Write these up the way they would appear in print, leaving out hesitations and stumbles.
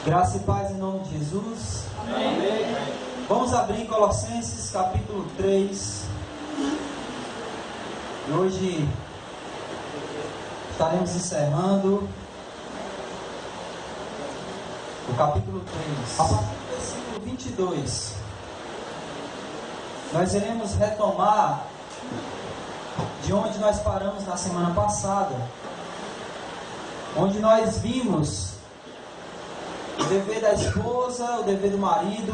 Graça e paz em nome de Jesus. Amém. Vamos abrir em Colossenses capítulo 3. E hoje estaremos encerrando o capítulo 3. A partir do versículo 22, nós iremos retomar de onde nós paramos na semana passada, onde nós vimos o dever da esposa, o dever do marido,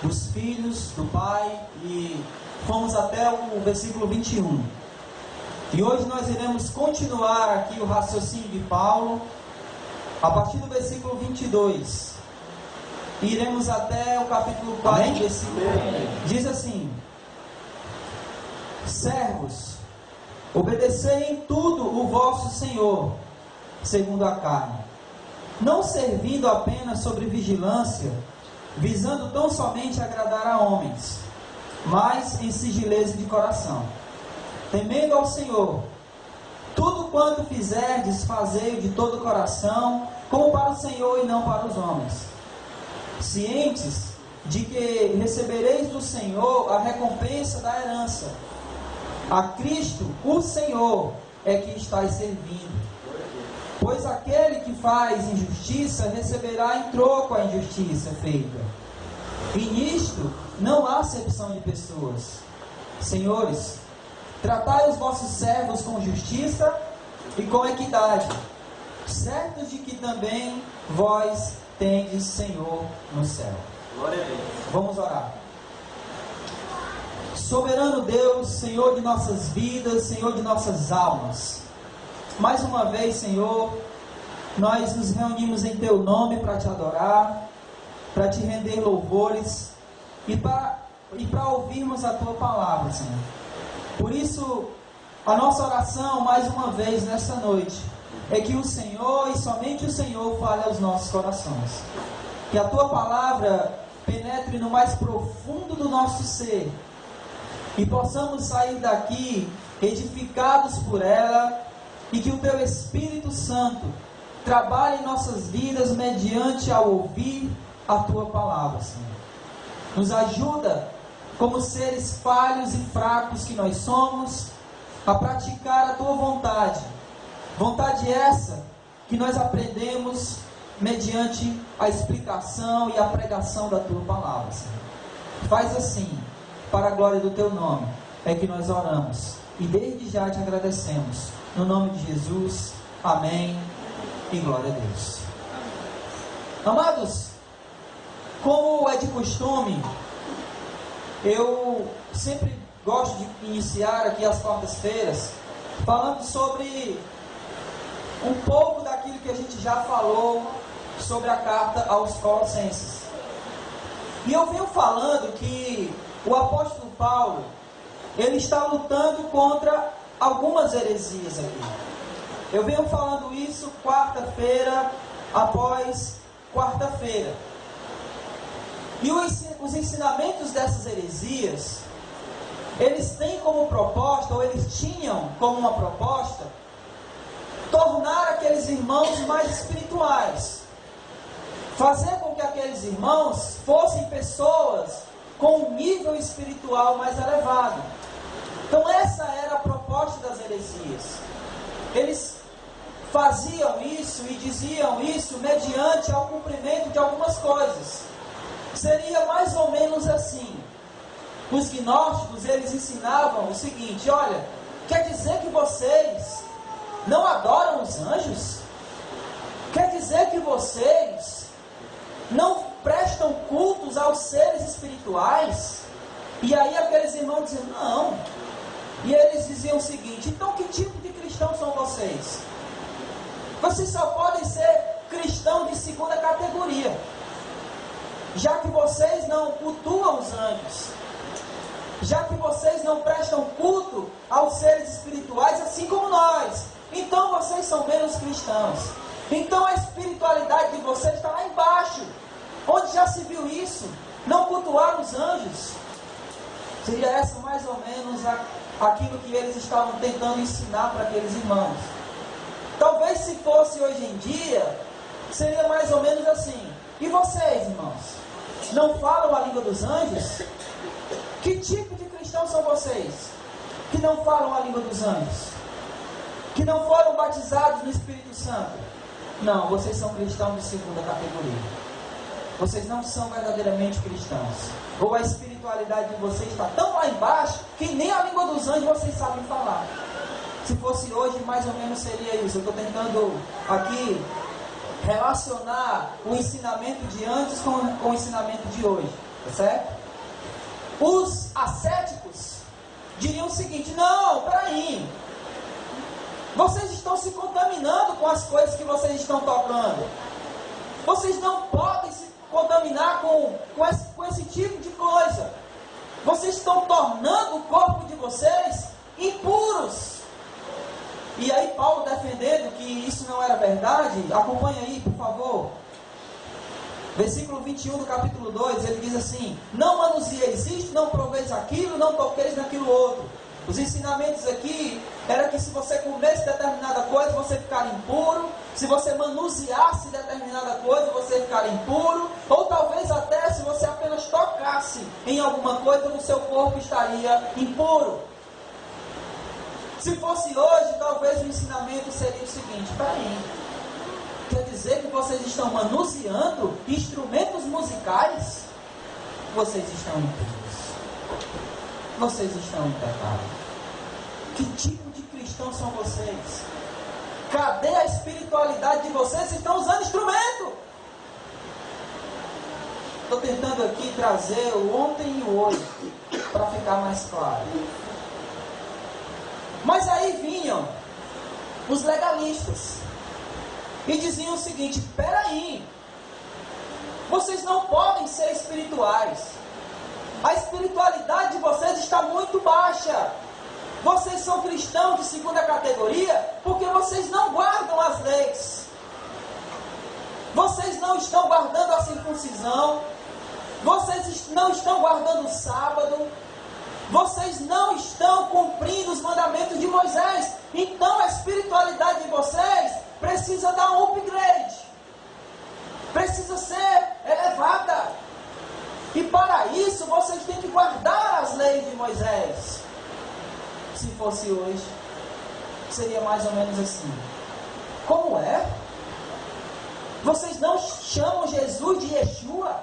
dos filhos, do pai, e fomos até o versículo 21. E hoje nós iremos continuar aqui o raciocínio de Paulo, a partir do versículo 22. E iremos até o capítulo 4, versículo 1. Diz assim: servos, obedecei em tudo o vosso Senhor, segundo a carne, não servindo apenas sobre vigilância, visando tão somente agradar a homens, mas em sigileza de coração, temendo ao Senhor. Tudo quanto fizerdes, fazei-o de todo o coração, como para o Senhor e não para os homens, cientes de que recebereis do Senhor a recompensa da herança. A Cristo, o Senhor, é que estáis servindo. Pois aquele que faz injustiça receberá em troco a injustiça feita. E nisto não há acepção de pessoas. Senhores, tratai os vossos servos com justiça e com equidade, certos de que também vós tendes Senhor no céu. Glória a Deus. Vamos orar. Soberano Deus, Senhor de nossas vidas, Senhor de nossas almas, mais uma vez, Senhor, nós nos reunimos em Teu nome para Te adorar, para Te render louvores e para ouvirmos a Tua palavra, Senhor. Por isso, a nossa oração, mais uma vez nesta noite, é que o Senhor e somente o Senhor fale aos nossos corações. Que a Tua palavra penetre no mais profundo do nosso ser e possamos sair daqui edificados por ela, e que o Teu Espírito Santo trabalhe em nossas vidas mediante ao ouvir a Tua palavra, Senhor. Nos ajuda, como seres falhos e fracos que nós somos, a praticar a Tua vontade. Vontade essa que nós aprendemos mediante a explicação e a pregação da Tua palavra, Senhor. Faz assim, para a glória do Teu nome, é que nós oramos. E desde já Te agradecemos. No nome de Jesus, amém e glória a Deus. Amados, como é de costume, eu sempre gosto de iniciar aqui as quartas-feiras falando sobre um pouco daquilo que a gente já falou sobre a carta aos Colossenses. E eu venho falando que o apóstolo Paulo, ele está lutando contra algumas heresias aqui. Eu venho falando isso quarta-feira após quarta-feira. E os ensinamentos dessas heresias, eles têm como proposta, ou eles tinham como uma proposta, tornar aqueles irmãos mais espirituais. Fazer com que aqueles irmãos fossem pessoas com um nível espiritual mais elevado. Então essa era a proposta das heresias. Eles faziam isso e diziam isso mediante ao cumprimento de algumas coisas. Seria mais ou menos assim. Os gnósticos, eles ensinavam o seguinte: olha, quer dizer que vocês não adoram os anjos? Quer dizer que vocês não prestam cultos aos seres espirituais? E aí aqueles irmãos diziam, não. E eles diziam o seguinte: então que tipo de cristãos são vocês? Vocês só podem ser cristãos de segunda categoria, já que vocês não cultuam os anjos, já que vocês não prestam culto aos seres espirituais assim como nós. Então vocês são menos cristãos. Então a espiritualidade de vocês está lá embaixo. Onde já se viu isso? Não cultuar os anjos. Seria essa mais ou menos aquilo que eles estavam tentando ensinar para aqueles irmãos. Talvez se fosse hoje em dia, seria mais ou menos assim: e vocês, irmãos, não falam a língua dos anjos? Que tipo de cristãos são vocês que não falam a língua dos anjos? Que não foram batizados no Espírito Santo? Não, vocês são cristãos de segunda categoria. Vocês não são verdadeiramente cristãos. Ou a espiritualidade de vocês está tão lá embaixo que nem a língua dos anjos vocês sabem falar. Se fosse hoje, mais ou menos seria isso. Eu estou tentando aqui relacionar o ensinamento de antes com o ensinamento de hoje, tá certo? Os ascéticos diriam o seguinte: não, peraí, vocês estão se contaminando com as coisas que vocês estão tocando. Vocês não podem se contaminar com esse tipo de coisa. Vocês estão tornando o corpo de vocês impuros. E aí Paulo, defendendo que isso não era verdade, acompanha aí, por favor. Versículo 21 do capítulo 2, ele diz assim: não manusieis isto, não proveis aquilo, não toqueis naquilo outro. Os ensinamentos aqui era que se você comesse determinada coisa, você ficaria impuro. Se você manuseasse determinada coisa, você ficaria impuro. Ou talvez até se você apenas tocasse em alguma coisa, o seu corpo estaria impuro. Se fosse hoje, talvez o ensinamento seria o seguinte: peraí, quer dizer que vocês estão manuseando instrumentos musicais? Vocês estão impuros. Vocês estão em pecado. Que tipo de cristãos são vocês? Cadê a espiritualidade de vocês? Vocês estão usando instrumento. Estou tentando aqui trazer o ontem e o hoje, para ficar mais claro. Mas aí vinham os legalistas e diziam o seguinte: peraí, vocês não podem ser espirituais. A espiritualidade de vocês está muito baixa. Vocês são cristãos de segunda categoria porque vocês não guardam as leis. Vocês não estão guardando a circuncisão. Vocês não estão guardando o sábado. Vocês não estão cumprindo os mandamentos de Moisés. Então a espiritualidade de vocês precisa dar um upgrade. Precisa ser elevada. E para isso vocês têm que guardar as leis de Moisés. Se fosse hoje, seria mais ou menos assim: como é? Vocês não chamam Jesus de Yeshua?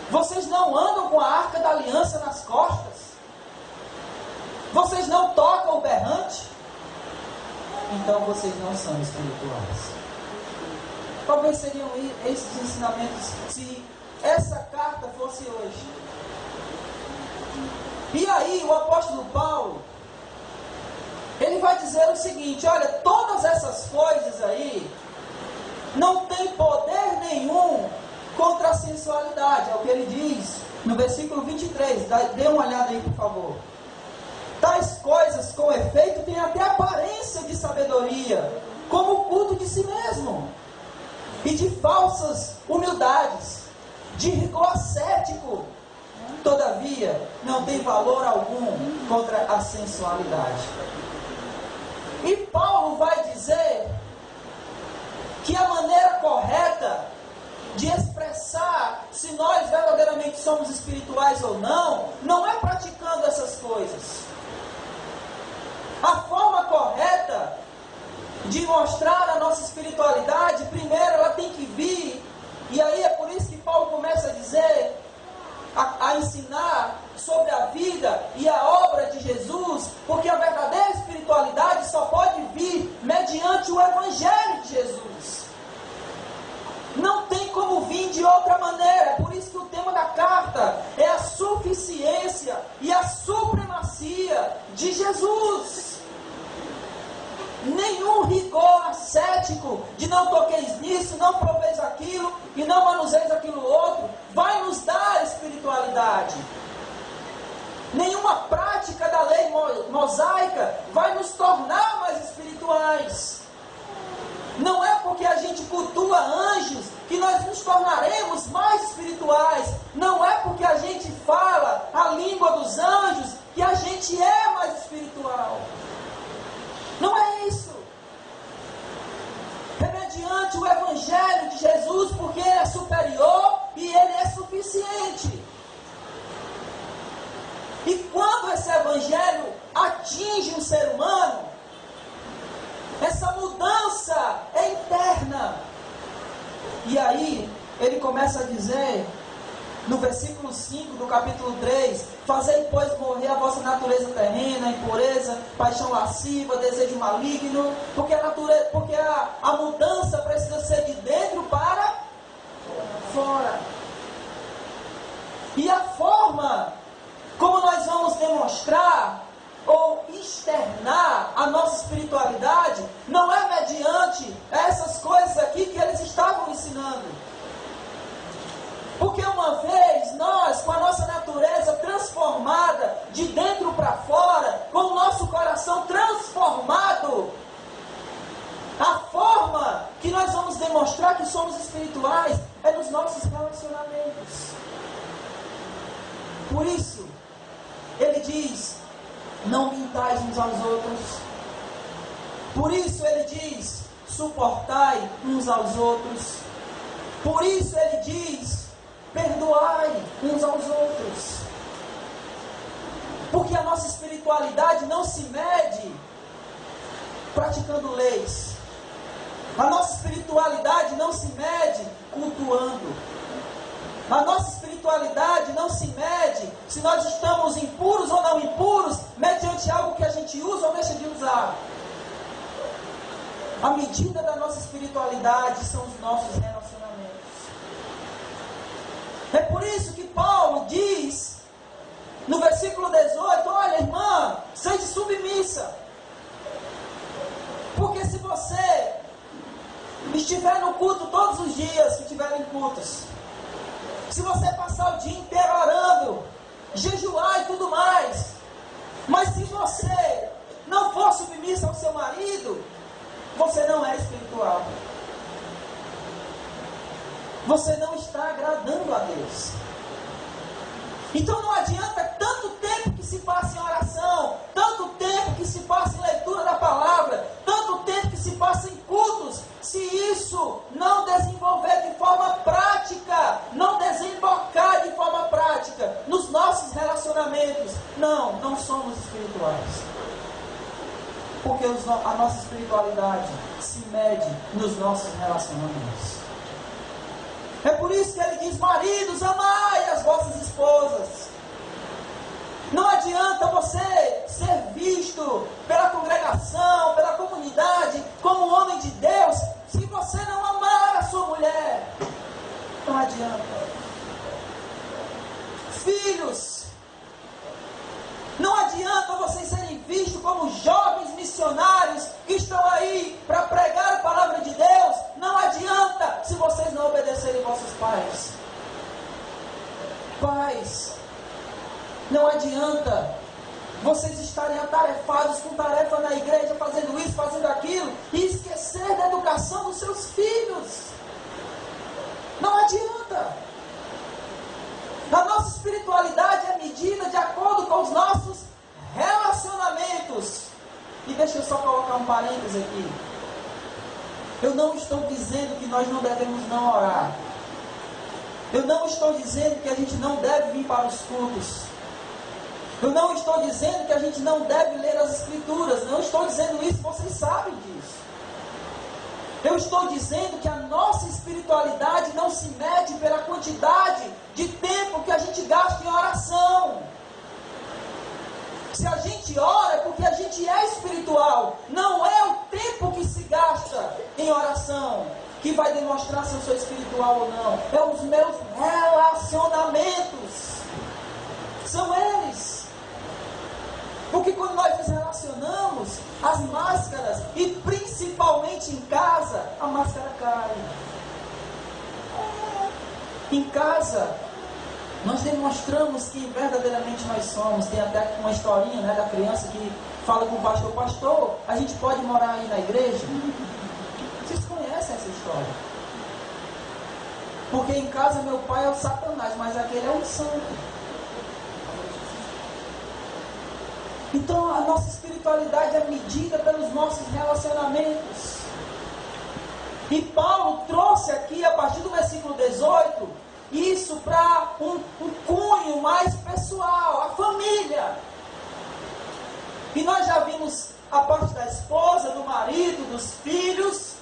Vocês não andam com a arca da aliança nas costas? Vocês não tocam o berrante? Então vocês não são espirituais. Talvez seriam esses ensinamentos se essa carta fosse hoje. E aí o apóstolo Paulo, ele vai dizer o seguinte: olha, todas essas coisas aí não tem poder nenhum contra a sensualidade. É o que ele diz no versículo 23. Dê uma olhada aí, por favor. Tais coisas, com efeito, têm até aparência de sabedoria, como o culto de si mesmo, e de falsas humildades, de rigor ascético. Todavia, não tem valor algum contra a sensualidade. E Paulo vai dizer que a maneira correta de expressar se nós verdadeiramente somos espirituais ou não, não é praticando essas coisas. A forma correta de mostrar a nossa espiritualidade, primeiro ela tem que vir, e aí é por isso que Paulo começa a dizer, a ensinar sobre a vida e a obra de Jesus, porque a verdadeira espiritualidade só pode vir mediante o Evangelho de Jesus. Não tem como vir de outra maneira. É por isso que o tema da carta é a suficiência e a supremacia de Jesus. Nenhum rigor ascético de não toqueis nisso, não proveis aquilo e não manuseis aquilo outro vai nos dar espiritualidade. Nenhuma prática da lei mosaica vai nos tornar mais espirituais. Não é porque a gente cultua anjos que nós nos tornaremos mais espirituais. Não é porque a gente fala a língua dos anjos que a gente é mais espiritual. Não é isso. É mediante o Evangelho Evangelho atinge um ser humano, essa mudança é interna. E aí, ele começa a dizer, no versículo 5 do capítulo 3, fazei, pois, morrer a vossa natureza terrena, impureza, paixão lasciva, desejo maligno, porque a mudança precisa ser de dentro para fora. E a forma como nós vamos demonstrar ou externar a nossa espiritualidade não é mediante essas coisas aqui que eles estavam ensinando. Porque uma vez nós, com a nossa natureza transformada de dentro para fora, com o nosso coração transformado, a forma que nós vamos demonstrar que somos espirituais é nos nossos relacionamentos. Por isso, ele diz, não mintais uns aos outros. Por isso ele diz, suportai uns aos outros. Por isso ele diz, perdoai uns aos outros. Porque a nossa espiritualidade não se mede praticando leis. A nossa espiritualidade não se mede cultuando. A nossa espiritualidade não se mede se nós estamos impuros ou não impuros, mediante algo que a gente usa ou deixa de usar. A medida da nossa espiritualidade são os nossos relacionamentos. É por isso que Paulo diz, no versículo 18, olha, irmã, seja submissa. Porque se você estiver no culto todos os dias que tiverem cultos, se você passar o dia inteiro orando, jejuar e tudo mais, mas se você não for submissa ao seu marido, você não é espiritual. Você não está agradando a Deus. Então não adianta tanto tempo que se passa em oração, tanto tempo que se passa em leitura da palavra, tanto tempo que se passa em cultos, se isso não desenvolver de forma prática, não desembocar de forma prática nos nossos relacionamentos, não somos espirituais. Porque a nossa espiritualidade se mede nos nossos relacionamentos. É por isso que ele diz, maridos, amai as vossas esposas. Não adianta você ser visto pela congregação, pela comunidade, como um homem de Deus, se você não amar a sua mulher. Não adianta. Filhos, não adianta vocês serem vistos como jovens missionários que estão aí para pregar a palavra de Deus. Não adianta se vocês não obedecerem vossos pais. Pais, não adianta vocês estarem atarefados com tarefa na igreja, fazendo isso, fazendo aquilo, e esquecer da educação dos seus filhos. Não adianta. A nossa espiritualidade é medida de acordo com os nossos relacionamentos. E deixa eu só colocar um parênteses aqui. Eu não estou dizendo que nós não devemos não orar. Eu não estou dizendo que a gente não deve vir para os cultos. Eu não estou dizendo que a gente não deve ler as escrituras. Não estou dizendo isso, vocês sabem disso. Eu estou dizendo que a nossa espiritualidade não se mede pela quantidade de tempo que a gente gasta em oração. Se a gente ora é porque a gente é espiritual. Não é o tempo que se gasta em oração que vai demonstrar se eu sou espiritual ou não. É os meus relacionamentos. São eles. Porque quando nós nos relacionamos, as máscaras, e principalmente em casa, a máscara cai. Em casa, nós demonstramos quem verdadeiramente nós somos. Tem até uma historinha, né, da criança que fala com o pastor, pastor, a gente pode morar aí na igreja? Vocês conhecem essa história? Porque em casa meu pai é o Satanás, mas aquele é um santo. Então a nossa espiritualidade é medida pelos nossos relacionamentos. E Paulo trouxe aqui, a partir do versículo 18, isso para um cunho mais pessoal, a família. E nós já vimos a parte da esposa, do marido, dos filhos,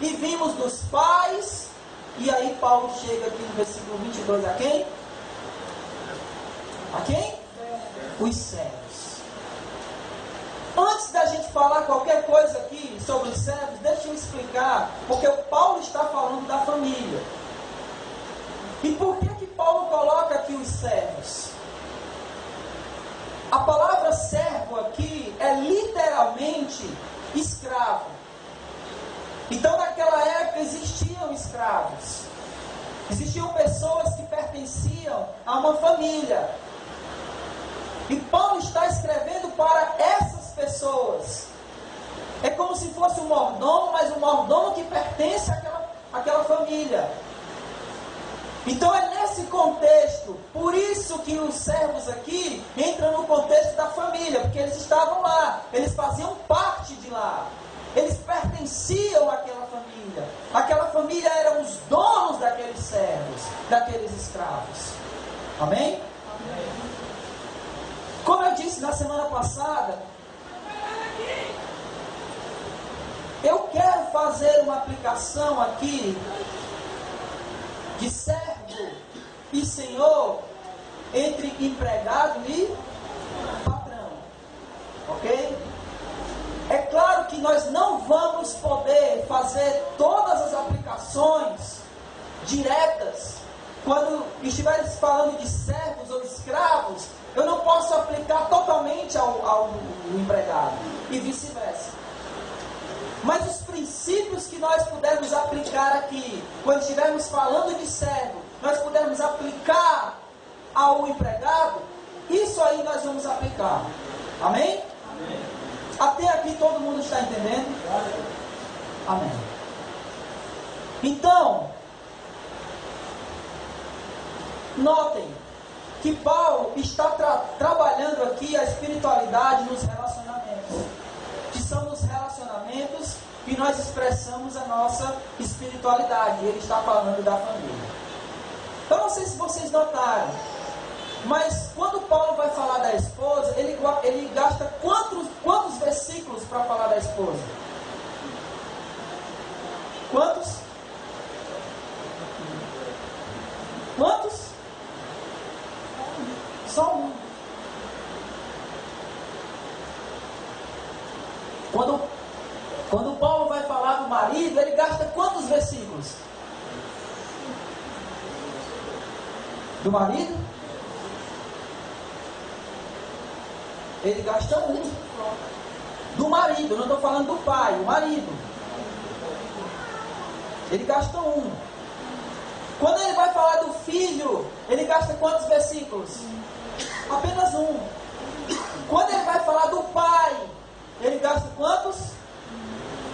e vimos dos pais. E aí Paulo chega aqui no versículo 22 a quem? A quem? Os servos. Antes da gente falar qualquer coisa aqui sobre os servos, deixa eu explicar, porque o Paulo está falando da família. E por que Paulo coloca aqui os servos? A palavra servo aqui é literalmente escravo. Então naquela época existiam escravos. Existiam pessoas que pertenciam a uma família. E Paulo está escrevendo para essas pessoas. É como se fosse um mordomo, mas um mordomo que pertence àquela família. Então é nesse contexto, por isso que os servos aqui entram no contexto da família, porque eles estavam lá, eles faziam parte de lá, eles pertenciam àquela família. Aquela família eram os donos daqueles servos, daqueles escravos. Amém? Amém. Como eu disse na semana passada, eu quero fazer uma aplicação aqui de servo e senhor entre empregado e patrão, ok? É claro que nós não vamos poder fazer todas as aplicações diretas. Quando estiveres falando de servos ou escravos, eu não posso aplicar totalmente ao empregado e vice-versa. Mas os princípios que nós pudermos aplicar aqui, quando estivermos falando de servo, nós pudermos aplicar ao empregado, isso aí nós vamos aplicar. Amém? Amém. Até aqui todo mundo está entendendo? Amém. Então, notem que Paulo está trabalhando aqui a espiritualidade nos relacionamentos, que são os relacionamentos que nós expressamos a nossa espiritualidade. Ele está falando da família. Eu não sei se vocês notaram, mas quando Paulo vai falar da esposa, ele gasta quantos versículos para falar da esposa? Quantos? Quantos? Só um. Quando Paulo vai falar do marido, ele gasta quantos versículos? Do marido? Ele gasta um. Do marido, não estou falando do pai, o marido. Ele gasta um. Quando ele vai falar do filho, ele gasta quantos versículos? Apenas um. Quando ele vai falar do pai, ele gasta quantos?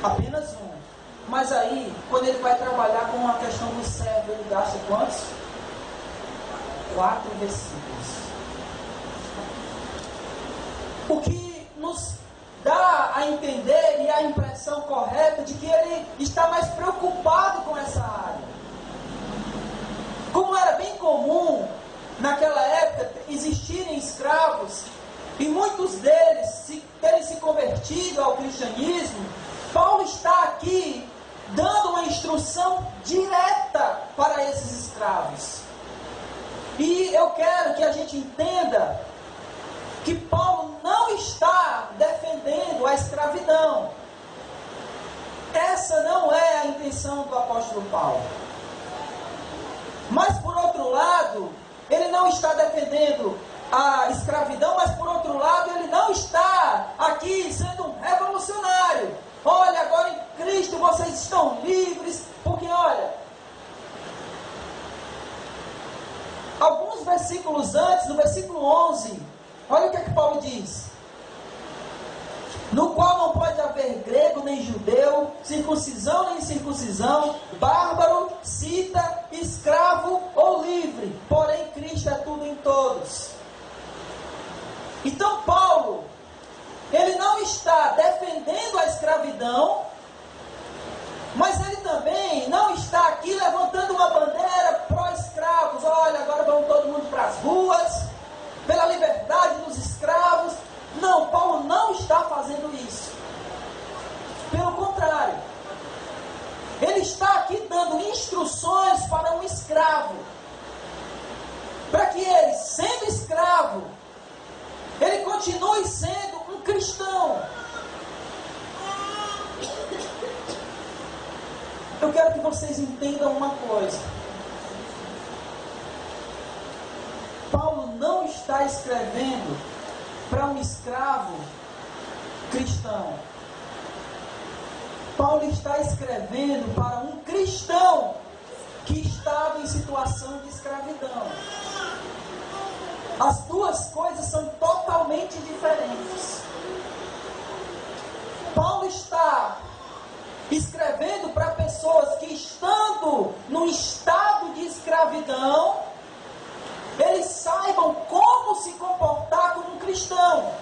Apenas um. Mas aí, quando ele vai trabalhar com a questão do servo, ele gasta quantos? 4 versículos. O que nos dá a entender e a impressão correta de que ele está mais preocupado com essa área. Como era bem comum naquela época existirem escravos e muitos deles terem se convertido ao cristianismo, Paulo está aqui dando uma instrução direta para esses escravos. E eu quero que a gente entenda que Paulo não está defendendo a escravidão. Essa não é a intenção do apóstolo Paulo. Mas por outro lado, ele não está defendendo a escravidão, mas por outro lado, ele não está aqui sendo um revolucionário. Olha, agora em Cristo vocês estão livres, porque olha, alguns versículos antes, no versículo 11, olha o que é que Paulo diz: no qual não pode haver grego nem judeu, circuncisão nem incircuncisão, bárbaro, cita, escravo ou livre, porém Cristo é tudo em todos. Então Paulo, ele não está defendendo a escravidão, mas ele também não está aqui levantando uma bandeira pró-escravos. Olha, agora vamos todo mundo para as ruas, pela liberdade dos escravos. Não, Paulo não continue sendo um cristão. Eu quero que vocês entendam uma coisa. Paulo não está escrevendo para um escravo cristão. Paulo está escrevendo para um cristão que estava em situação de escravidão. As duas coisas são totalmente diferentes. Paulo está escrevendo para pessoas que, estando no estado de escravidão, eles saibam como se comportar como um cristão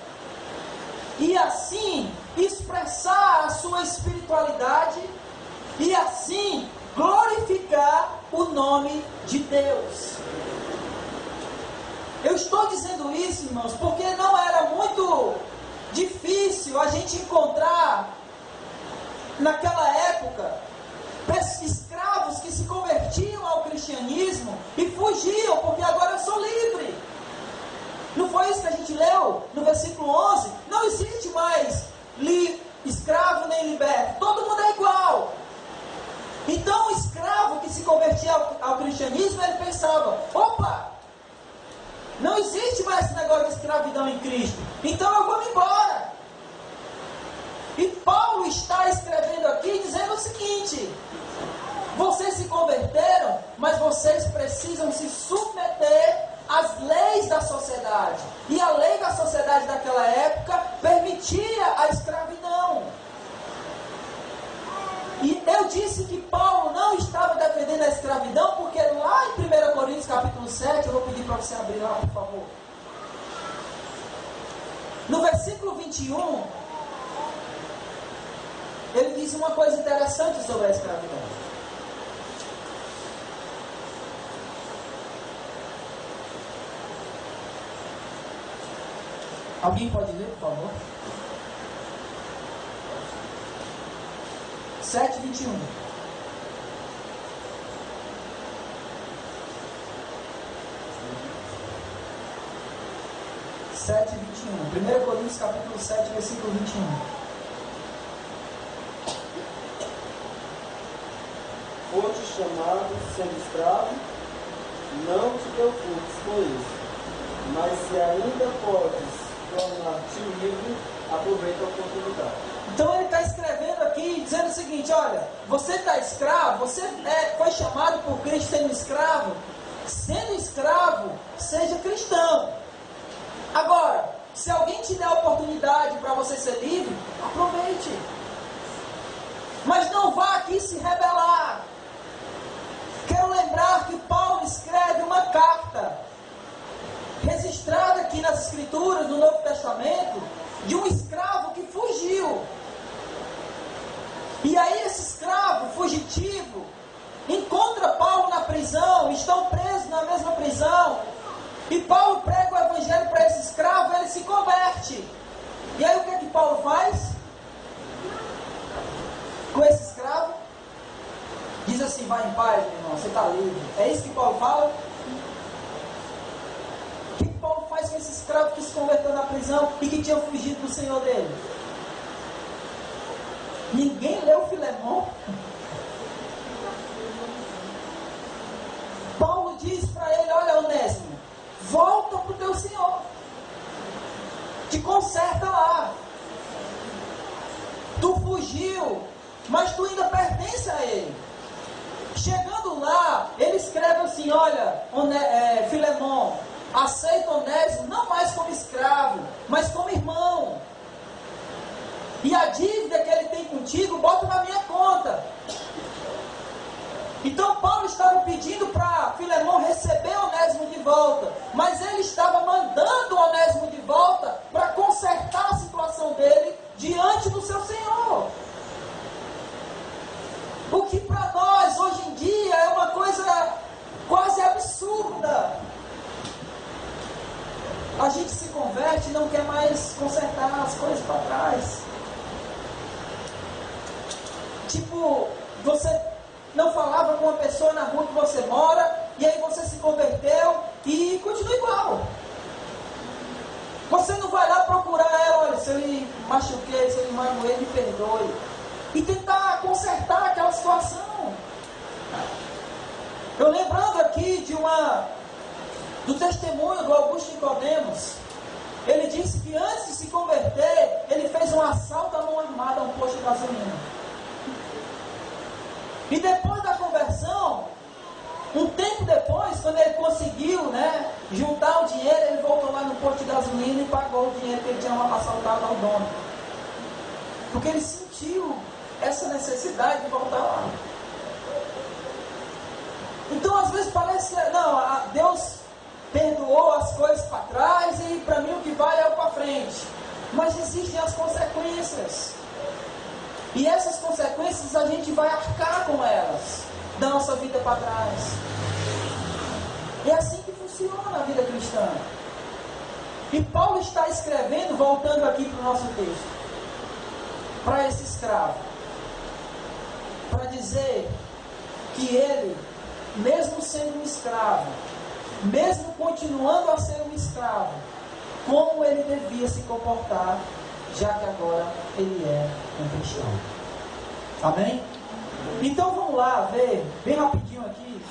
e assim expressar a sua espiritualidade e assim glorificar o nome de Deus. Eu estou dizendo isso, irmãos, porque não era muito difícil a gente encontrar naquela época escravos que se convertiam ao cristianismo e fugiam, porque agora eu sou livre. Não foi isso que a gente leu no versículo 11? Não existe mais escravo nem liberto, todo mundo é igual. Então o escravo que se convertia ao cristianismo, ele pensava: opa, não existe mais esse negócio de escravidão em Cristo, então eu vou embora. E Paulo está escrevendo aqui dizendo o seguinte: vocês se converteram, mas vocês precisam se submeter às leis da sociedade. E a lei da sociedade daquela época permitia a escravidão. E eu disse que Paulo não estava defendendo a escravidão, porque lá em 1 Coríntios capítulo 7, eu vou pedir para você abrir lá, por favor. No versículo 21, ele diz uma coisa interessante sobre a escravidão. Alguém pode ler, por favor? 7:21. Sete, 21. 1 Coríntios capítulo 7, versículo 21. Foste chamado sendo escravo, não te preocupes com isso. Mas se ainda podes tornar-te livre, aproveita a oportunidade. Então ele está escrevendo aqui, dizendo o seguinte: olha, você está escravo, você foi chamado por Cristo sendo escravo. Sendo escravo, seja cristão. Agora, se alguém te der a oportunidade para você ser livre, aproveite. Mas não vá aqui se rebelar. Quero lembrar que Paulo escreve uma carta, registrada aqui nas Escrituras, no Novo Testamento, de um escravo que fugiu. E aí esse escravo fugitivo encontra Paulo na prisão, estão presos na mesma prisão, e Paulo prega o evangelho para esse escravo, ele se converte. E aí o que é que Paulo faz com esse escravo? Diz assim: vai em paz, meu irmão, você está livre. É isso que Paulo fala? O que Paulo faz com esse escravo que se converteu na prisão e que tinha fugido do Senhor dele? Ninguém leu Filemão? Paulo diz para ele: olha, Onésimo, volta para o teu Senhor, te conserta lá. Tu fugiu, mas tu ainda pertence a ele. Chegando lá, ele escreve assim: olha, Filemão, aceita Onésimo não mais como escravo, mas como irmão. E a dívida que ele tem contigo, bota na minha conta. Então Paulo estava pedindo para Filemão receber Onésimo de volta, mas ele estava mandando Onésimo de volta para consertar a situação dele diante do seu Senhor. O que para nós hoje em dia é uma coisa quase absurda. A gente se converte e não quer mais consertar as coisas para trás. Tipo, você não falava com uma pessoa na rua que você mora, e aí você se converteu e continua igual. Você não vai lá procurar eu lhe machuquei, se eu lhe magoei, me perdoe. E tentar consertar aquela situação. Eu lembrando aqui do testemunho do Augusto Nicodemos, ele disse que antes de se converter, ele fez um assalto à mão armada a um posto de gasolina. E depois da conversão, um tempo depois, quando ele conseguiu, juntar o dinheiro, ele voltou lá no posto de gasolina e pagou o dinheiro que ele tinha assaltado ao dono. Porque ele sentiu essa necessidade de voltar lá. Então, às vezes parece que Deus perdoou as coisas para trás e para mim o que vale é o para frente. Mas existem as consequências. E essas consequências a gente vai arcar com elas da nossa vida para trás. É assim que funciona a vida cristã. E Paulo está escrevendo, voltando aqui para o nosso texto, para esse escravo, para dizer que ele, mesmo sendo um escravo, mesmo continuando a ser um escravo, como ele devia se comportar, já que agora ele é um cristão. Amém? Então vamos lá ver, bem rapidinho aqui,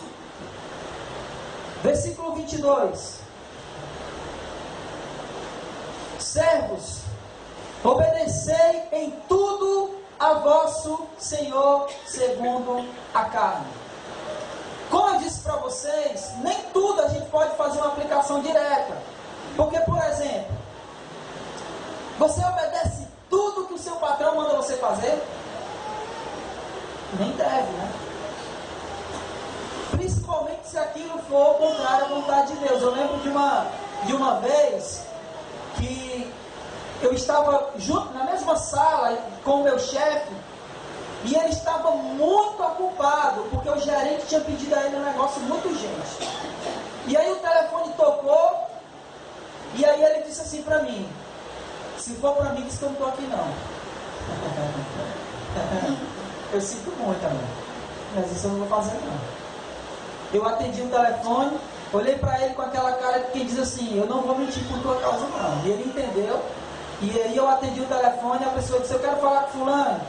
versículo 22. Servos, obedecei em tudo a vosso Senhor segundo a carne. Como eu disse para vocês, nem tudo a gente pode fazer uma aplicação direta. Porque, por exemplo, você obedece tudo que o seu patrão manda você fazer? Nem deve, Principalmente se aquilo for contrário à vontade de Deus. Eu lembro de uma vez que eu estava junto na mesma sala com o meu chefe e ele estava muito ocupado porque o gerente tinha pedido a ele um negócio muito urgente. E aí o telefone tocou e aí ele disse assim para mim: se for para mim, diz que eu não estou aqui não. Eu sinto muito, amor, mas isso eu não vou fazer não. Eu atendi o telefone, olhei para ele com aquela cara de quem diz assim: eu não vou mentir por tua causa não. E ele entendeu. E aí eu atendi o telefone e a pessoa disse: eu quero falar com fulano.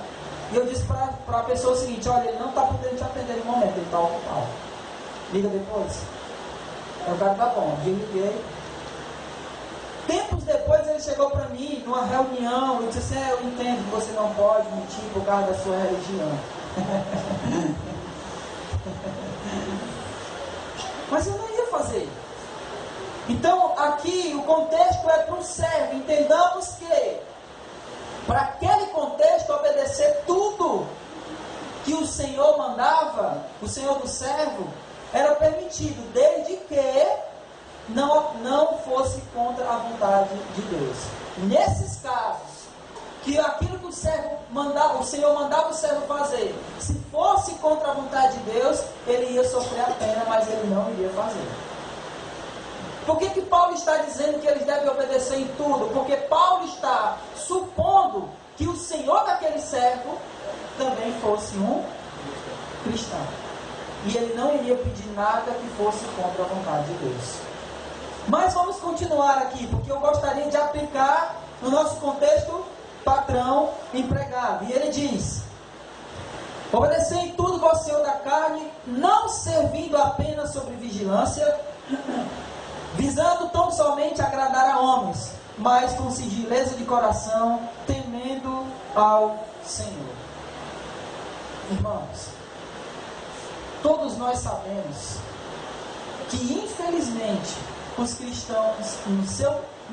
E eu disse para a pessoa o seguinte: olha, ele não está podendo te atender no momento, ele está ocupado. Liga depois. Eu quero, tá bom. Eu liguei. Tempos depois ele chegou para mim numa reunião e disse assim: eu entendo que você não pode mentir por causa da sua religião. Mas eu não ia fazer. Então aqui o contexto é para o servo. Entendamos que para aquele contexto obedecer tudo que o Senhor mandava, o Senhor do servo, era permitido, desde que não fosse contra a vontade de Deus. Nesses casos, que aquilo que o Senhor mandava o servo fazer, se fosse contra a vontade de Deus, ele ia sofrer a pena, mas ele não iria fazer. Por que Paulo está dizendo que eles devem obedecer em tudo? Porque Paulo está supondo que o Senhor daquele servo também fosse um cristão. E ele não iria pedir nada que fosse contra a vontade de Deus. Mas vamos continuar aqui, porque eu gostaria de aplicar no nosso contexto patrão empregado. E ele diz: obedecei em tudo vosso Senhor da carne, não servindo apenas sobre vigilância, visando tão somente agradar a homens, mas com singeleza de coração, temendo ao Senhor. Irmãos, todos nós sabemos que infelizmente os cristãos no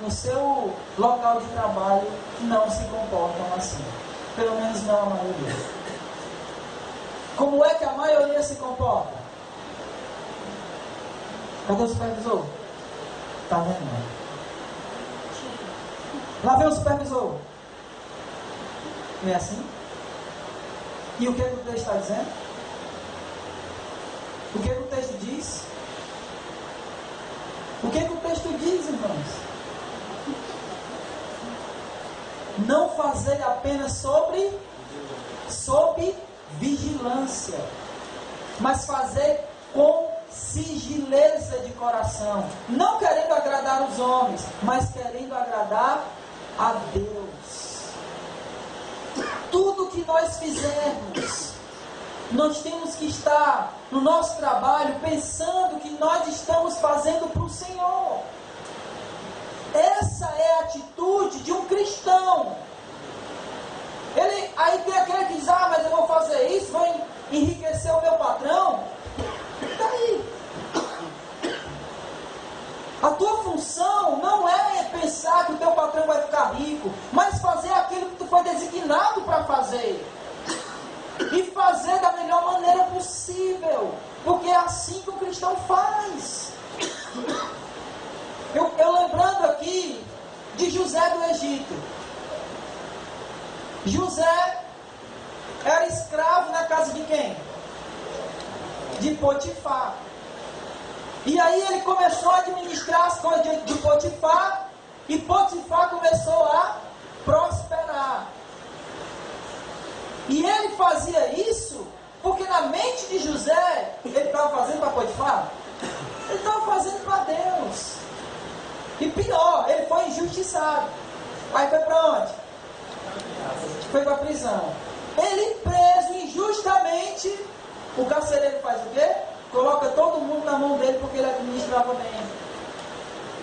seu local de trabalho não se comportam assim. Pelo menos não a maioria. Como é que a maioria se comporta? Cadê o supervisor? Está vendo? Lá vem o supervisor. Não é assim? E o que o texto está dizendo? O que o texto diz? O que o texto diz, irmãos? Não fazer apenas sob vigilância, mas fazer com singeleza de coração, não querendo agradar os homens, mas querendo agradar a Deus. tudo que nós fizermos, nós temos que estar no nosso trabalho pensando que nós estamos fazendo para o Senhor. Essa é a atitude de um cristão. Aí tem aquele que diz, mas eu vou fazer isso, vou enriquecer o meu patrão. E daí? A tua função não é pensar que o teu patrão vai ficar rico, mas fazer aquilo que tu foi designado para fazer. E fazer da melhor maneira possível. Porque é assim que o cristão faz. Eu lembrando aqui de José do Egito. José era escravo na casa de quem? De Potifar. E aí ele começou a administrar as coisas de Potifar. E Potifar começou a prosperar. E ele fazia isso porque na mente de José, ele estava fazendo para Potifar? Ele estava fazendo para Deus. E pior, ele foi injustiçado. Aí foi para onde? Foi para a prisão. Ele preso injustamente, o carcereiro faz o quê? Coloca todo mundo na mão dele porque ele administrava bem.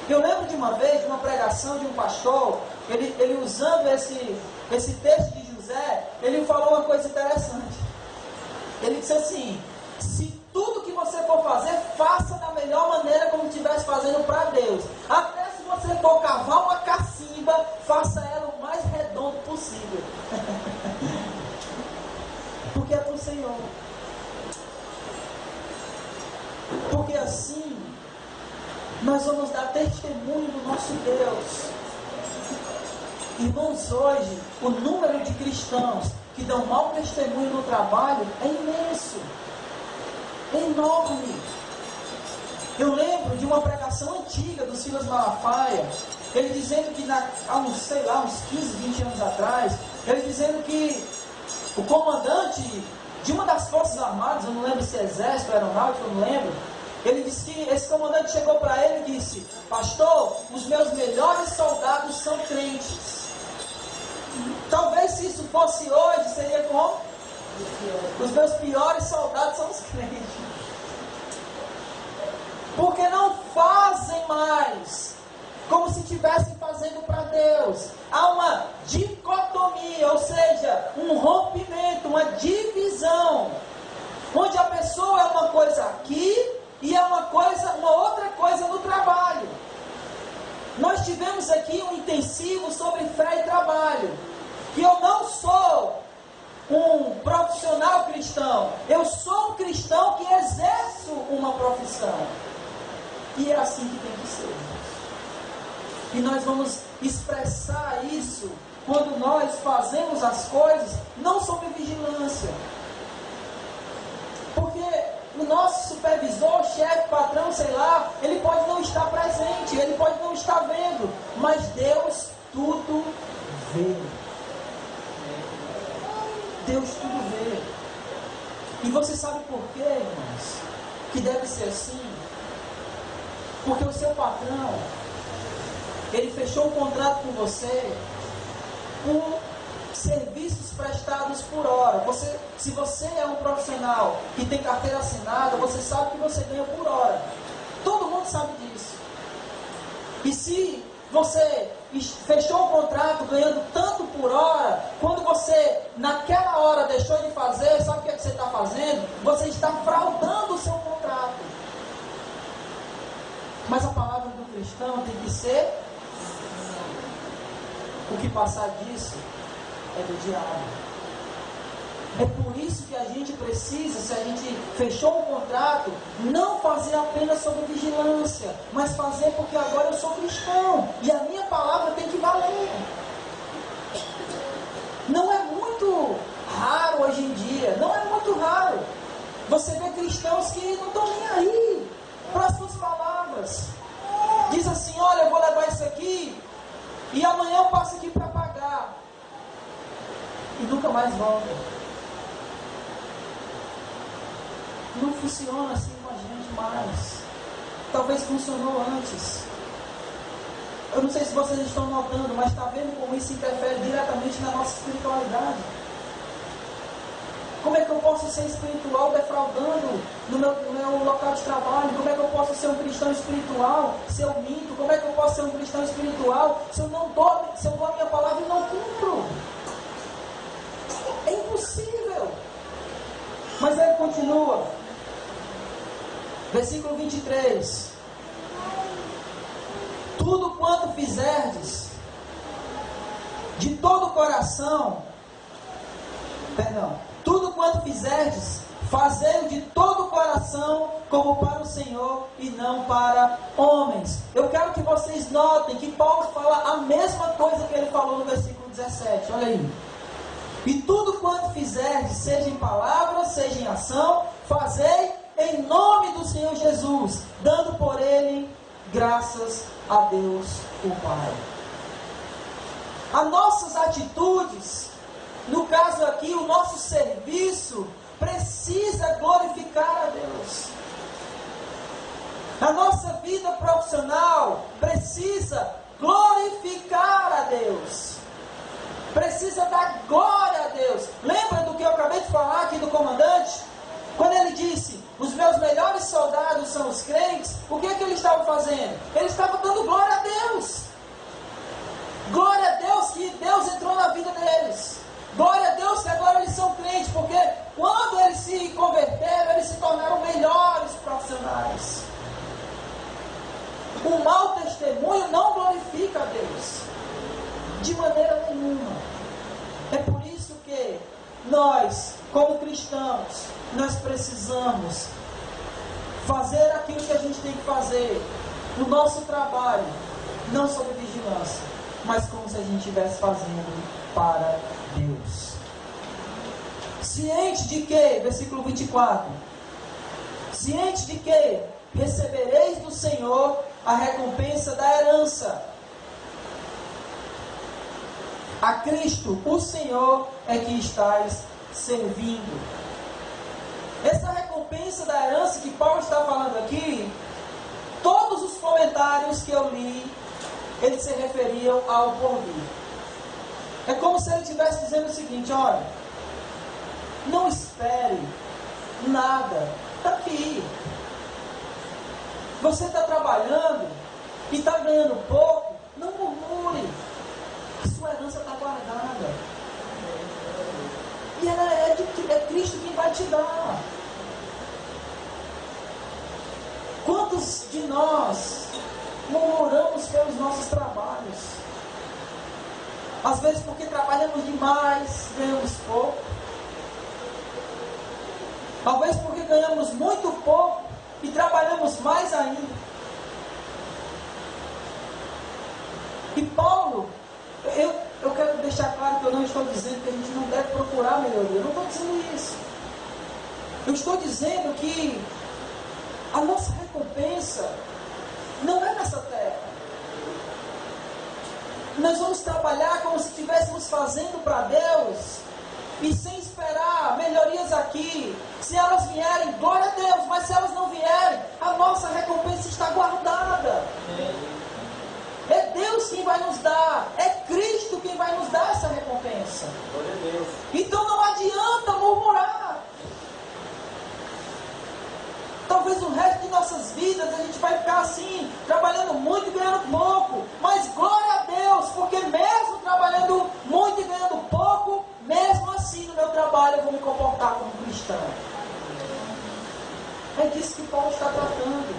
Eu lembro de uma vez, de uma pregação de um pastor, ele usando esse texto de José, ele falou uma coisa interessante. Ele disse assim: se tudo que você for fazer, faça da melhor maneira como estivesse fazendo para Deus. Até se você for cavar uma cacimba, faça ela o mais redondo possível. Porque é para o Senhor. Porque assim, nós vamos dar testemunho do nosso Deus. Irmãos, hoje, o número de cristãos que dão mau testemunho no trabalho é imenso. É enorme. Eu lembro de uma pregação antiga do Silas Malafaia, ele dizendo que há uns 15, 20 anos atrás, ele dizendo que o comandante de uma das forças armadas, eu não lembro se é exército, aeronáutica, eu não lembro, ele disse que esse comandante chegou para ele e disse: pastor, os meus melhores soldados são crentes. Talvez se isso fosse hoje, seria como? Os meus piores soldados são os crentes. Porque não fazem mais como se estivessem fazendo para Deus. Há uma dicotomia, ou seja, um rompimento, uma divisão, onde a pessoa é uma coisa aqui e é uma outra coisa no trabalho. Nós tivemos aqui um intensivo sobre fé e trabalho. E eu não sou um profissional cristão, eu sou um cristão que exerço uma profissão. E é assim que tem que ser. E nós vamos expressar isso quando nós fazemos as coisas não sob vigilância. Porque o nosso supervisor, chefe, patrão, sei lá, ele pode não estar presente, ele pode não estar vendo, mas Deus tudo vê. Deus tudo vê. E você sabe por quê, irmãos? Que deve ser assim? Porque o seu patrão, ele fechou um contrato com você por serviços prestados por hora. Se você é um profissional que tem carteira assinada, você sabe que você ganha por hora. Todo mundo sabe disso. E se você fechou um contrato ganhando tanto por hora, quando você naquela hora deixou de fazer, sabe o que você está fazendo? Você está fraudando o seu contrato. Mas a palavra do cristão tem que ser: o que passar disso é do diabo. É por isso que a gente precisa, se a gente fechou um contrato, não fazer apenas sob vigilância, mas fazer porque agora eu sou cristão e a minha palavra tem que valer. Não é muito raro hoje em dia, não é muito raro você vê cristãos que não estão nem aí para as suas palavras. Diz assim: olha, eu vou levar isso aqui e amanhã eu passo aqui para pagar, e nunca mais volta. Não funciona assim com a gente mais. Talvez funcionou antes. Eu não sei se vocês estão notando, mas está vendo como isso interfere diretamente na nossa espiritualidade. Como é que eu posso ser espiritual defraudando no meu local de trabalho? Como é que eu posso ser um cristão espiritual se eu minto? Como é que eu posso ser um cristão espiritual se eu dou a minha palavra e não cumpro? É impossível. Mas ele continua. Versículo 23. Tudo quanto fizerdes, de todo o coração, tudo quanto fizerdes, fazei-o de todo o coração, como para o Senhor e não para homens. Eu quero que vocês notem que Paulo fala a mesma coisa que ele falou no versículo 17, olha aí. E tudo quanto fizerdes, seja em palavra, seja em ação, fazei em nome do Senhor Jesus, dando por ele graças a Deus o Pai. As nossas atitudes, no caso aqui, o nosso serviço, precisa glorificar a Deus. A nossa vida profissional precisa glorificar a Deus. Precisa dar glória a Deus. Lembra do que eu acabei de falar aqui do comandante? Quando ele disse, os meus melhores soldados são os crentes, o que é que ele estava fazendo? Ele estava dando glória a Deus. Glória a Deus que Deus entrou na vida deles. Glória a Deus que agora eles são crentes, porque quando eles se converteram, eles se tornaram melhores profissionais. Um mau testemunho não glorifica a Deus, de maneira nenhuma. É por isso que nós, como cristãos, nós precisamos fazer aquilo que a gente tem que fazer no nosso trabalho, não sob vigilância, mas como se a gente estivesse fazendo para Deus. Ciente de que, versículo 24, ciente de que recebereis do Senhor a recompensa da herança. A Cristo, o Senhor, é que estáis servindo. Essa recompensa da herança que Paulo está falando aqui, todos os comentários que eu li, eles se referiam ao porvir. É como se ele estivesse dizendo o seguinte: olha, não espere nada daqui. Você está trabalhando e está ganhando pouco, não murmure. A sua herança está guardada. E ela é Cristo quem vai te dar. Quantos de nós murmuramos pelos nossos trabalhos? Às vezes porque trabalhamos demais, ganhamos pouco. Talvez porque ganhamos muito pouco e trabalhamos mais ainda. E Paulo, eu quero deixar claro que eu não estou dizendo que a gente não deve procurar melhoria. Eu não estou dizendo isso. Eu estou dizendo que a nossa recompensa não é nessa terra. Nós vamos trabalhar como se estivéssemos fazendo para Deus e sem esperar melhorias aqui. Se elas vierem, glória a Deus, mas se elas não vierem, a nossa recompensa está guardada. É Deus quem vai nos dar, é Cristo quem vai nos dar essa recompensa. Glória a Deus. Então não adianta murmurar. Talvez o resto de nossas vidas a gente vai ficar assim, trabalhando muito e ganhando pouco. Mas glória a Deus, porque mesmo trabalhando muito e ganhando pouco, mesmo assim no meu trabalho eu vou me comportar como cristão. É disso que Paulo está tratando.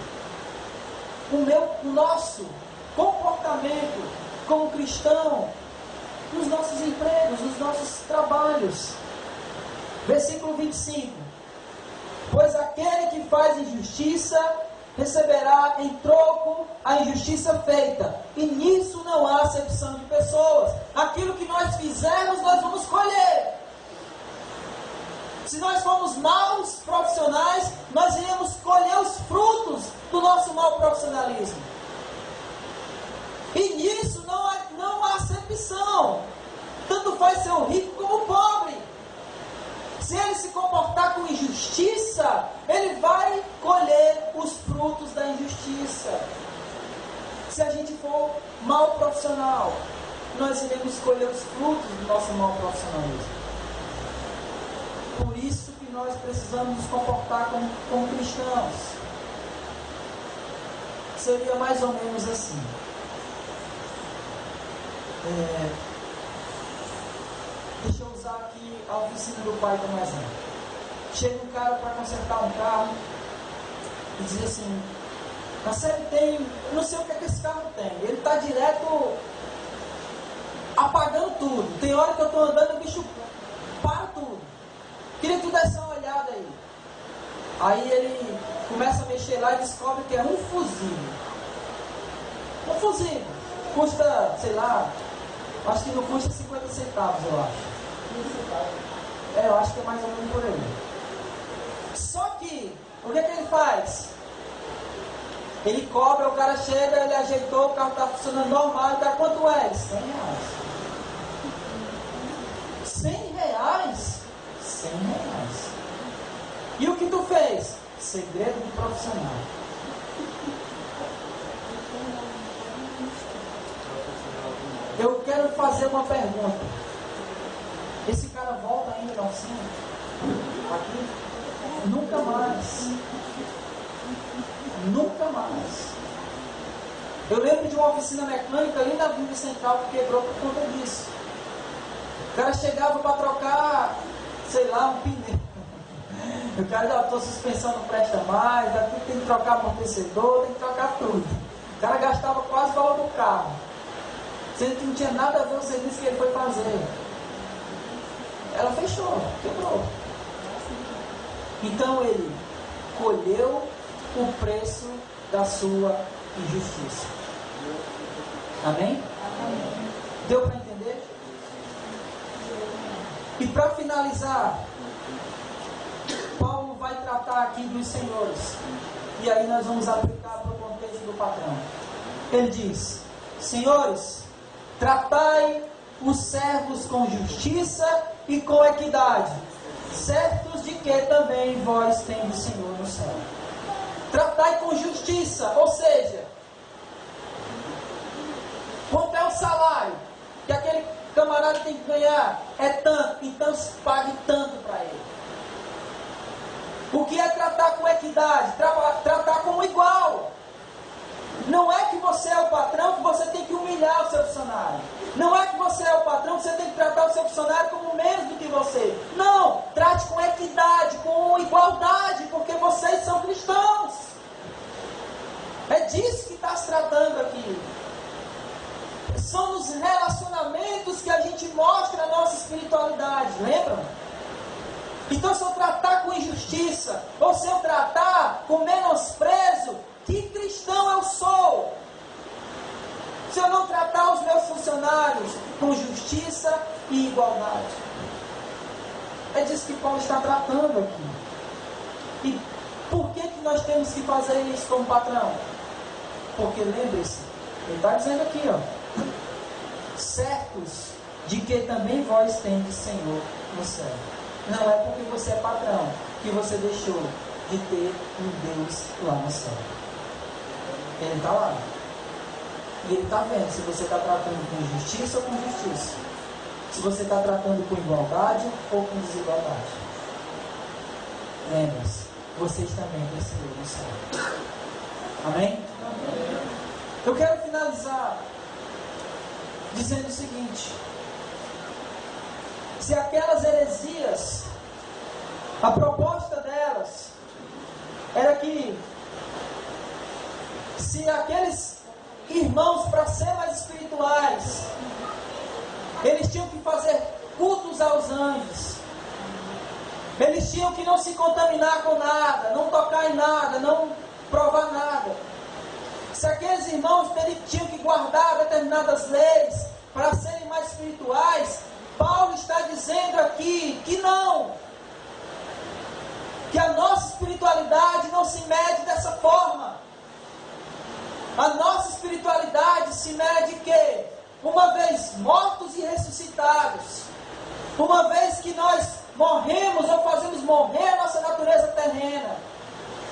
O nosso comportamento como cristão, nos nossos empregos, nos nossos trabalhos. Versículo 25. Pois aquele que faz injustiça receberá em troco a injustiça feita, e nisso não há acepção de pessoas. Aquilo que nós fizermos, nós vamos colher. Se nós formos maus profissionais, nós iremos colher os frutos do nosso mau profissionalismo. E nisso não há acepção. Tanto faz ser o rico como o pobre. Se ele se comportar com injustiça, ele vai colher os frutos da injustiça. Se a gente for mau profissional, nós iremos colher os frutos do nosso mau profissionalismo. Por isso nós precisamos nos comportar como cristãos. Seria mais ou menos assim. Deixa eu usar aqui a oficina do pai como exemplo. Chega um cara para consertar um carro e diz assim: mas ele tem, eu não sei o que é que esse carro tem, ele está direto apagando tudo. Tem hora que eu estou andando e o bicho para tudo. Queria que tu desse uma olhada aí. Aí ele começa a mexer lá e descobre que é um fusível. Um fusível. Custa, sei lá, acho que não custa 50 centavos, eu acho. Eu acho que é mais ou menos por aí. Só que, o que ele faz? Ele cobra, o cara chega, ele ajeitou, o carro está funcionando normal, tá, quanto é? 100 reais. 100 reais? 100 reais. E o que tu fez? Segredo do profissional. Eu quero fazer uma pergunta. Esse cara volta ainda na oficina? Aqui? Nunca mais. Nunca mais. Eu lembro de uma oficina mecânica ali na Avenida Central que quebrou por conta disso. O cara chegava para trocar, sei lá, um pneu. O cara, a tua suspensão não presta mais, aqui tem que trocar amortecedor, tem que trocar tudo. O cara gastava quase o valor do carro, sendo que não tinha nada a ver com o serviço que ele foi fazer. Ela fechou, quebrou. Então ele colheu o preço da sua injustiça. Amém? Amém. Deu para entender? E para finalizar, Paulo vai tratar aqui dos senhores. E aí nós vamos aplicar para o contexto do patrão. Ele diz: senhores, tratai os servos com justiça e com equidade, certos de que também vós tendes Senhor no céu. Tratai com justiça, ou seja, quanto é o salário que aquele camarada tem que ganhar? É tanto, então se pague tanto para ele. O que é tratar com equidade? Tratar como igual. Não é que você é o patrão que você tem que humilhar o seu funcionário. Não é que você é o patrão que você tem que tratar o seu funcionário como menos do que você. Não, trate com equidade, com igualdade, porque vocês são cristãos. É disso que está se tratando aqui. São nos relacionamentos que a gente mostra a nossa espiritualidade, lembram? Então, se eu tratar com injustiça, ou se eu tratar com menosprezo, que cristão eu sou? Se eu não tratar os meus funcionários com justiça e igualdade. É disso que Paulo está tratando aqui. E por que nós temos que fazer isso como patrão? Porque lembre-se, ele está dizendo aqui, certos de que também vós tendes Senhor no céu. Não é porque você é patrão que você deixou de ter um Deus lá no céu. Ele está lá. E ele está vendo se você está tratando com justiça ou com justiça. Se você está tratando com igualdade ou com desigualdade. Lembre-se, vocês também têm Senhor no céu. Amém? Amém? Eu quero finalizar dizendo o seguinte: se aquelas heresias, a proposta delas era que se aqueles irmãos, para ser mais espirituais, eles tinham que fazer cultos aos anjos, eles tinham que não se contaminar com nada, não tocar em nada, não provar nada. Se aqueles irmãos tinham que guardar determinadas leis para serem mais espirituais, Paulo está dizendo aqui que não, que a nossa espiritualidade não se mede dessa forma. A nossa espiritualidade se mede que, uma vez mortos e ressuscitados, uma vez que nós morremos ou fazemos morrer a nossa natureza terrena,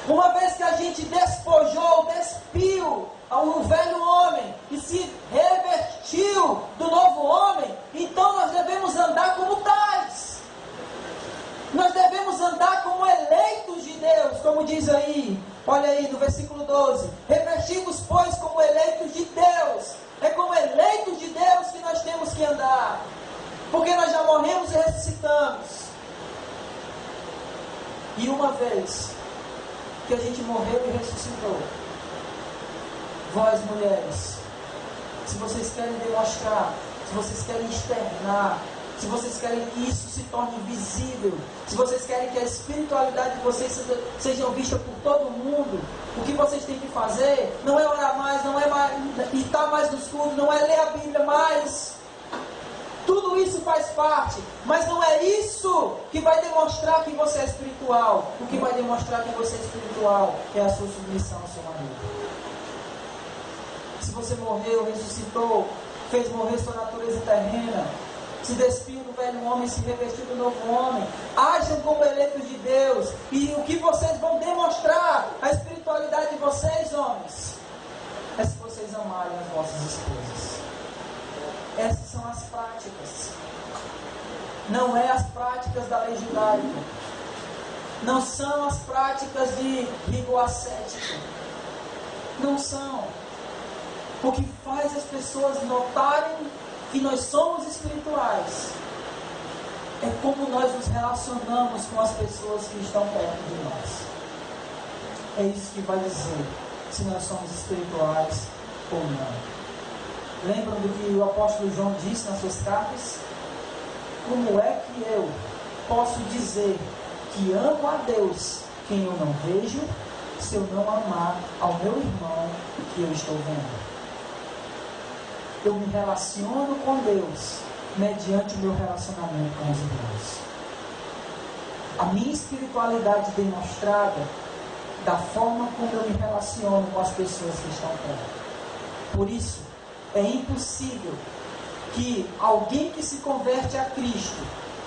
uma vez que a gente despojou, despiu o velho homem e se revestiu do novo homem, então nós devemos andar como tais. Nós devemos andar E uma vez que a gente morreu e ressuscitou, vós mulheres, se vocês querem demonstrar, se vocês querem externar, se vocês querem que isso se torne visível, se vocês querem que a espiritualidade de vocês seja vista por todo mundo, o que vocês têm que fazer não é orar mais, não é estar mais nos cultos, não é ler a Bíblia mais. Tudo isso faz parte, mas não é isso que vai demonstrar que você é espiritual. O que vai demonstrar que você é espiritual é a sua submissão ao seu marido. Se você morreu, ressuscitou, fez morrer sua natureza terrena, se despiu do velho homem, se revestiu do novo homem, ajam como eleitos de Deus. E o que vocês vão demonstrar, a espiritualidade de vocês, homens, é se vocês amarem as vossas esposas. Essas são as práticas. Não é as práticas da lei judaica. Não são as práticas de rigor ascético. Não são. O que faz as pessoas notarem que nós somos espirituais é como nós nos relacionamos com as pessoas que estão perto de nós. É isso que vai dizer se nós somos espirituais ou não. Lembram do que o apóstolo João disse nas suas cartas? Como é que eu posso dizer que amo a Deus quem eu não vejo, se eu não amar ao meu irmão que eu estou vendo? Eu me relaciono com Deus mediante o meu relacionamento com os irmãos. A minha espiritualidade demonstrada da forma como eu me relaciono com as pessoas que estão perto. Por isso, é impossível que alguém que se converte a Cristo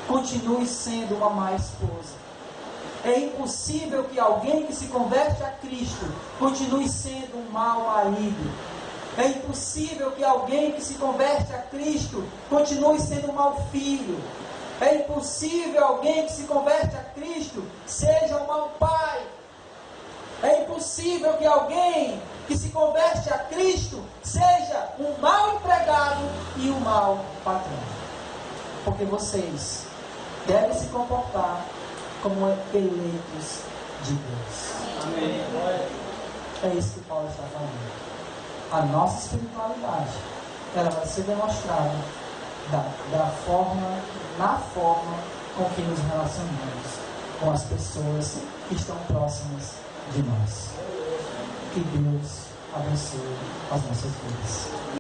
continue sendo uma má esposa. É impossível que alguém que se converte a Cristo continue sendo um mau marido. É impossível que alguém que se converte a Cristo continue sendo um mau filho. É impossível alguém que se converte a Cristo seja um mau pai. É impossível que alguém que se converte a Cristo seja um mau empregado e um mau patrão. Porque vocês devem se comportar como eleitos de Deus. Amém. É isso que Paulo está falando. A nossa espiritualidade, ela vai ser demonstrada na forma com que nos relacionamos com as pessoas que estão próximas de nós. Que Deus abençoe as nossas vidas.